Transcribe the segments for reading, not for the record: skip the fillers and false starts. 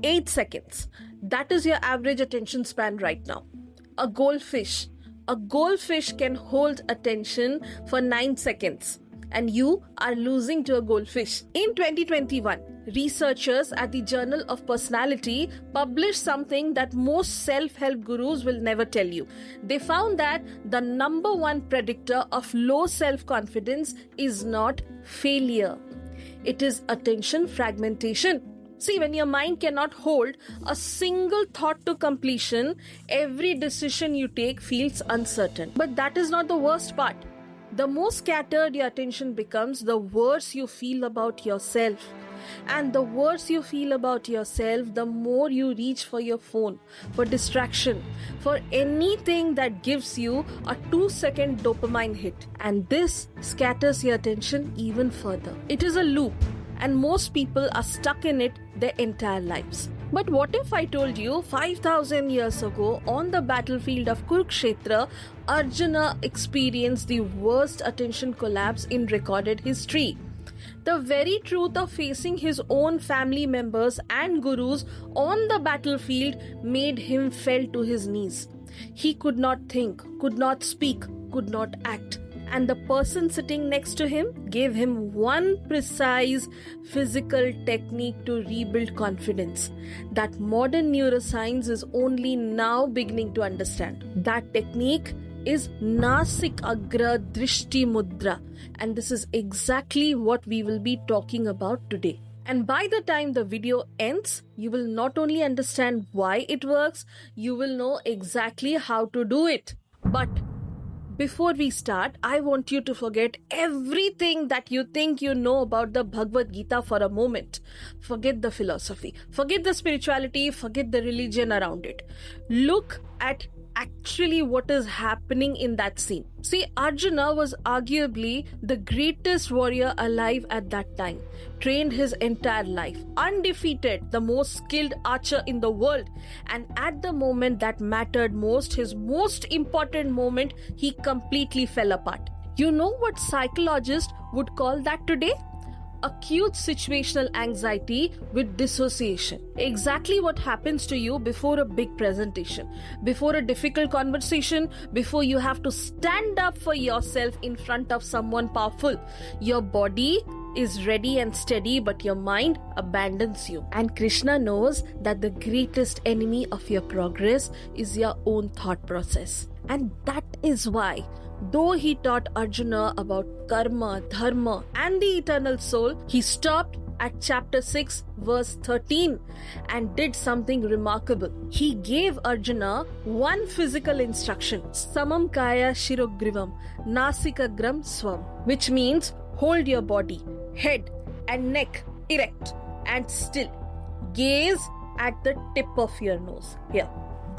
8 seconds. That is your average attention span right now. A goldfish can hold attention for 9 seconds, and you are losing to a goldfish. In 2021, researchers at the Journal of Personality published something that most self-help gurus will never tell you. They found that the number one predictor of low self-confidence is not failure. It is attention fragmentation. See, when your mind cannot hold a single thought to completion, every decision you take feels uncertain. But that is not the worst part. The more scattered your attention becomes, the worse you feel about yourself. And the worse you feel about yourself, the more you reach for your phone, for distraction, for anything that gives you a 2-second dopamine hit. And this scatters your attention even further. It is a loop, and most people are stuck in it their entire lives. But what if I told you 5,000 years ago, on the battlefield of Kurukshetra, Arjuna experienced the worst attention collapse in recorded history? The very truth of facing his own family members and gurus on the battlefield made him fell to his knees. He could not think, could not speak, could not act. And the person sitting next to him gave him one precise physical technique to rebuild confidence that modern neuroscience is only now beginning to understand. That technique is Nasikagra Drishti mudra, and this is exactly what we will be talking about today. And by the time the video ends, you will not only understand why it works, you will know exactly how to do it. But before we start, I want you to forget everything that you think you know about the Bhagavad Gita for a moment. Forget the philosophy, forget the spirituality, forget the religion around it. Look at actually what is happening in that scene. See, Arjuna was arguably the greatest warrior alive at that time, trained his entire life, undefeated, the most skilled archer in the world, and at the moment that mattered most, his most important moment, he completely fell apart. You know what psychologists would call that today? Acute situational anxiety with dissociation. Exactly what happens to you before a big presentation, before a difficult conversation, before you have to stand up for yourself in front of someone powerful. Your body is ready and steady, but your mind abandons you. And Krishna knows that the greatest enemy of your progress is your own thought process. And that is why, though he taught Arjuna about karma, dharma, and the eternal soul, he stopped at chapter 6, verse 13 and did something remarkable. He gave Arjuna one physical instruction: Samam kaya shirogrivam, nasikagram swam, which means hold your body, head and neck erect and still. Gaze at the tip of your nose. Here.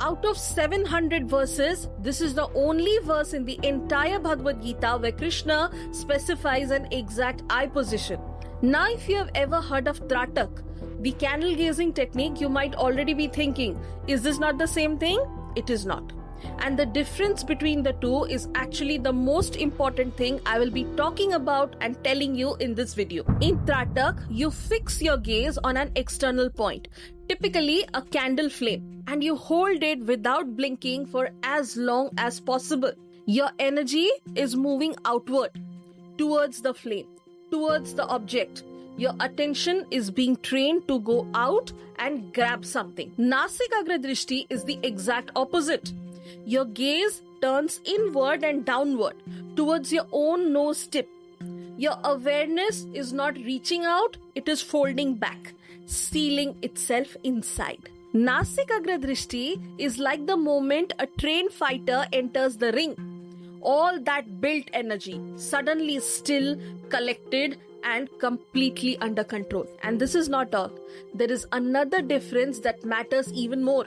Out of 700 verses, this is the only verse in the entire Bhagavad Gita where Krishna specifies an exact eye position. Now, if you have ever heard of Tratak, the candle gazing technique, you might already be thinking, is this not the same thing? It is not. And the difference between the two is actually the most important thing I will be talking about and telling you in this video. In Tratak, you fix your gaze on an external point, typically a candle flame, and you hold it without blinking for as long as possible. Your energy is moving outward, towards the flame, towards the object. Your attention is being trained to go out and grab something. Nasikagra Drishti is the exact opposite. Your gaze turns inward and downward towards your own nose tip. Your awareness is not reaching out, it is folding back, sealing itself inside. Nasikagra Drishti is like the moment a trained fighter enters the ring. All that built energy suddenly still, collected and completely under control. And this is not all. There is another difference that matters even more.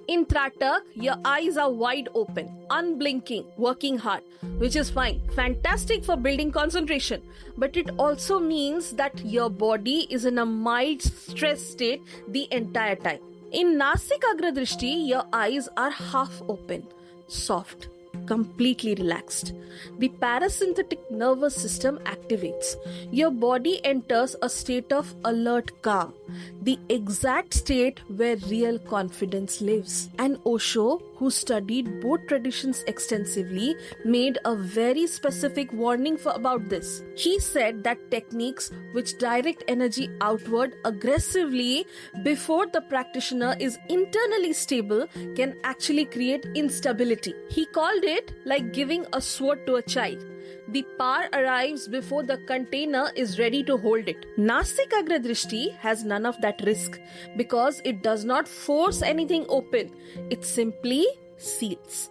In Tratak, your eyes are wide open, unblinking, working hard, which is fine, fantastic for building concentration. But it also means that your body is in a mild stress state the entire time. In Nasikagra Drishti, your eyes are half open, soft, completely relaxed. The parasympathetic nervous system activates. Your body enters a state of alert calm, the exact state where real confidence lives. And Osho, who studied both traditions extensively, made a very specific warning about this. He said that techniques which direct energy outward aggressively before the practitioner is internally stable can actually create instability. He called it like giving a sword to a child. The power arrives before the container is ready to hold it. Nasikagra Drishti has none of that risk because it does not force anything open. It simply seals,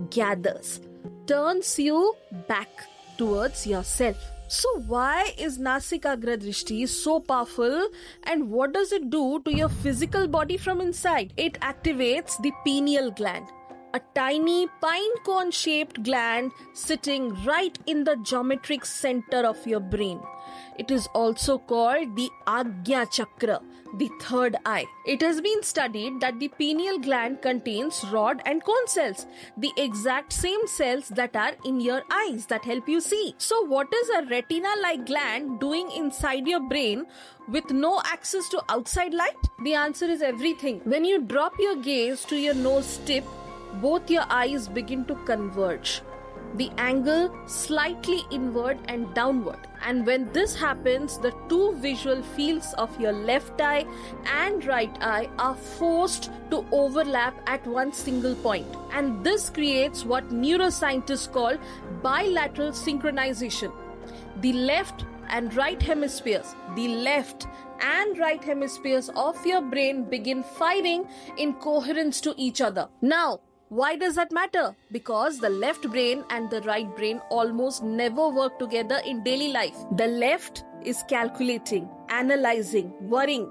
gathers, turns you back towards yourself. So why is Nasikagra Drishti so powerful, and what does it do to your physical body from inside? It activates the pineal gland, a tiny pine cone shaped gland sitting right in the geometric center of your brain. It is also called the Agnya Chakra, the third eye. It has been studied that the pineal gland contains rod and cone cells, the exact same cells that are in your eyes that help you see. So what is a retina-like gland doing inside your brain with no access to outside light? The answer is everything. When you drop your gaze to your nose tip, both your eyes begin to converge. The angle slightly inward and downward. And when this happens, the two visual fields of your left eye and right eye are forced to overlap at one single point. And this creates what neuroscientists call bilateral synchronization. The left and right hemispheres of your brain begin firing in coherence to each other. Now, why does that matter? Because the left brain and the right brain almost never work together in daily life. The left is calculating, analyzing, worrying.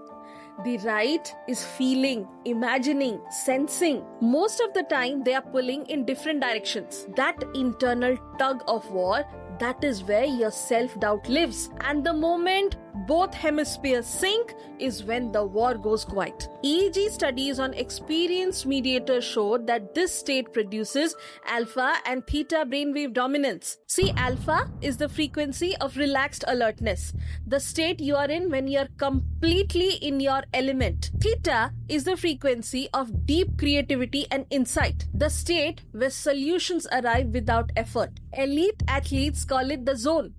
The right is feeling, imagining, sensing. Most of the time, they are pulling in different directions. That internal tug of war, that is where your self-doubt lives. And the moment both hemispheres sync is when the war goes quiet. EEG studies on experienced mediators showed that this state produces alpha and theta brainwave dominance. See, alpha is the frequency of relaxed alertness, the state you are in when you are completely in your element. Theta is the frequency of deep creativity and insight, the state where solutions arrive without effort. Elite athletes call it the zone.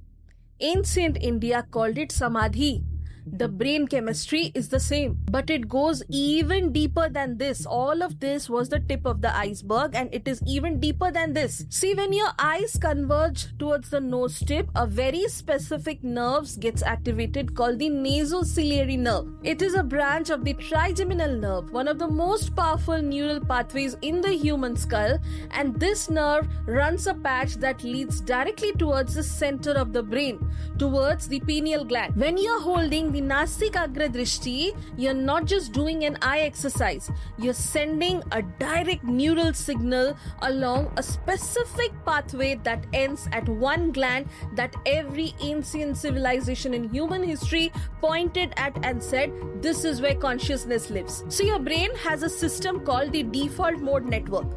Ancient India called it samadhi. The brain chemistry is the same, but it goes even deeper than this. All of this was the tip of the iceberg, and it is even deeper than this. See, when your eyes converge towards the nose tip, a very specific nerve gets activated called the nasociliary nerve. It is a branch of the trigeminal nerve, one of the most powerful neural pathways in the human skull, and this nerve runs a patch that leads directly towards the center of the brain, towards the pineal gland. When you're holding the Nasikagra Drishti, you're not just doing an eye exercise, you're sending a direct neural signal along a specific pathway that ends at one gland that every ancient civilization in human history pointed at and said, this is where consciousness lives. So your brain has a system called the default mode network.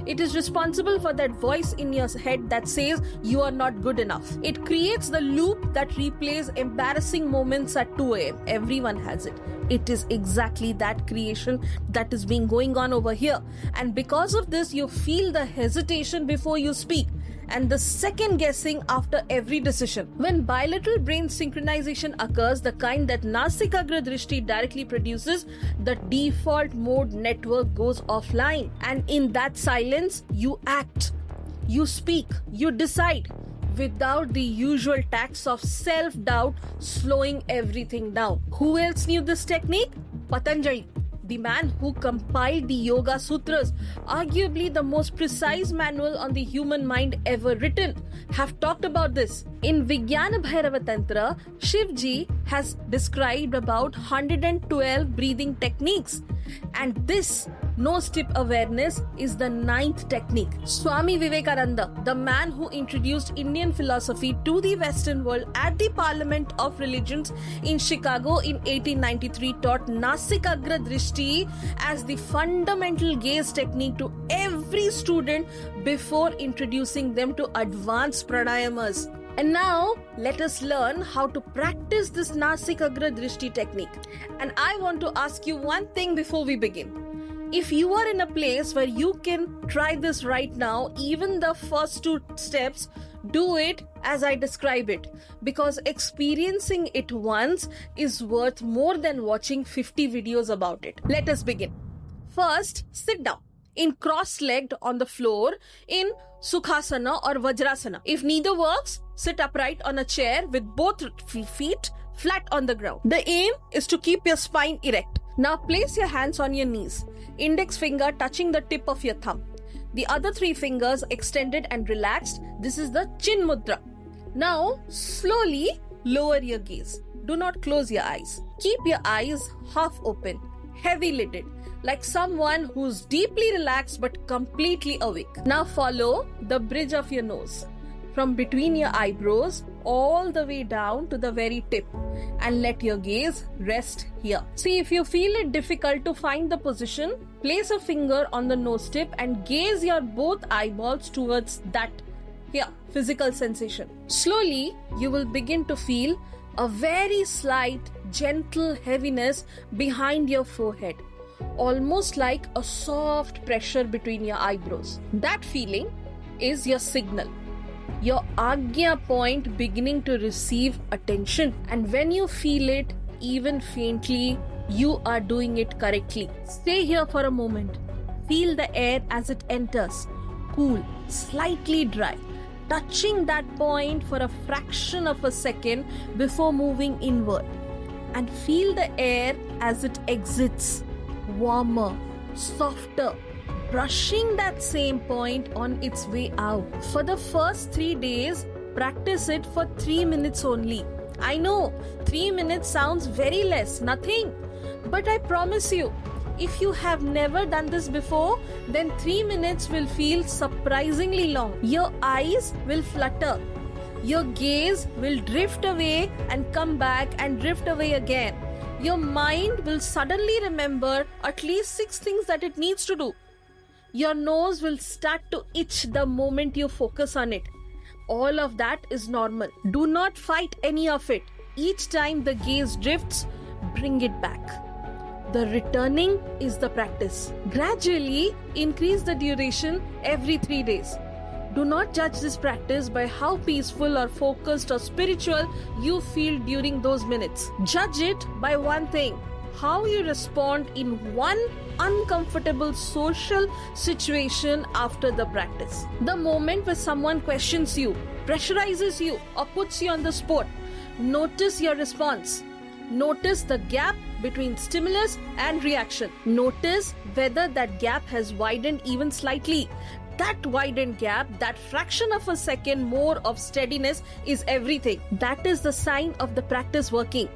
It is responsible for that voice in your head that says you are not good enough. It creates the loop that replays embarrassing moments at 2 a.m. Everyone has it. It is exactly that creation that is being going on over here. And because of this, you feel the hesitation before you speak and the second guessing after every decision. When bilateral brain synchronization occurs, the kind that Nasikagra Drishti directly produces, the default mode network goes offline. And in that silence, you act, you speak, you decide without the usual tax of self-doubt slowing everything down. Who else knew this technique? Patanjali, the man who compiled the Yoga Sutras, arguably the most precise manual on the human mind ever written, have talked about this. In Vijnana Bhairava Tantra, Shivji has described about 112 breathing techniques. And this nose tip awareness is the 9th technique. Swami Vivekananda, the man who introduced Indian philosophy to the Western world at the Parliament of Religions in Chicago in 1893, taught Nasikagra Drishti as the fundamental gaze technique to every every student before introducing them to advanced pranayamas. And now let us learn how to practice this Nasikagra Drishti technique. And I want to ask you one thing before we begin. If you are in a place where you can try this right now, even the first 2 steps, do it as I describe it, because experiencing it once is worth more than watching 50 videos about it. Let us begin. First, sit down in cross-legged on the floor in Sukhasana or Vajrasana. If neither works, sit upright on a chair with both feet flat on the ground. The aim is to keep your spine erect. Now place your hands on your knees, index finger touching the tip of your thumb. The other 3 fingers extended and relaxed. This is the chin mudra. Now slowly lower your gaze. Do not close your eyes. Keep your eyes half open, heavy lidded, like someone who's deeply relaxed but completely awake. Now follow the bridge of your nose from between your eyebrows all the way down to the very tip, and let your gaze rest here. See, if you feel it difficult to find the position, place a finger on the nose tip and gaze your both eyeballs towards that physical sensation. Slowly, you will begin to feel a very slight, gentle heaviness behind your forehead, almost like a soft pressure between your eyebrows. That feeling is your signal, your Agya point beginning to receive attention. And when you feel it, even faintly, you are doing it correctly. Stay here for a moment. Feel the air as it enters, cool, slightly dry, touching that point for a fraction of a second before moving inward. And feel the air as it exits, warmer, softer, brushing that same point on its way out. For the first 3 days, practice it for 3 minutes only. I know 3 minutes sounds very less, nothing. But I promise you, if you have never done this before, then 3 minutes will feel surprisingly long. Your eyes will flutter. Your gaze will drift away and come back and drift away again. Your mind will suddenly remember at least 6 things that it needs to do. Your nose will start to itch the moment you focus on it. All of that is normal. Do not fight any of it. Each time the gaze drifts, bring it back. The returning is the practice. Gradually increase the duration every 3 days. Do not judge this practice by how peaceful or focused or spiritual you feel during those minutes. Judge it by one thing: how you respond in one uncomfortable social situation after the practice. The moment where someone questions you, pressurizes you, or puts you on the spot, notice your response. Notice the gap between stimulus and reaction. Notice whether that gap has widened even slightly. That widened gap, that fraction of a second more of steadiness is everything. That is the sign of the practice working.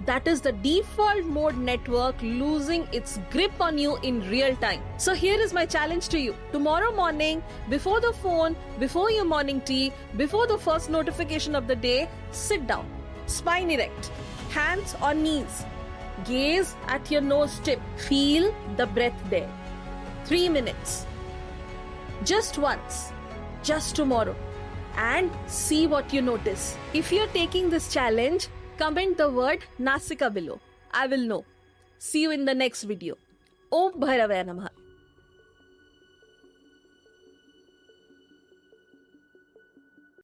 That is the default mode network losing its grip on you in real time. So here is my challenge to you. Tomorrow morning, before the phone, before your morning tea, before the first notification of the day, sit down, spine erect, hands on knees, gaze at your nose tip, feel the breath there. 3 minutes. Just once, just tomorrow, and see what you notice. If you're taking this challenge, comment the word Nasika below. I will know. See you in the next video. Om Bhairavaya Namaha.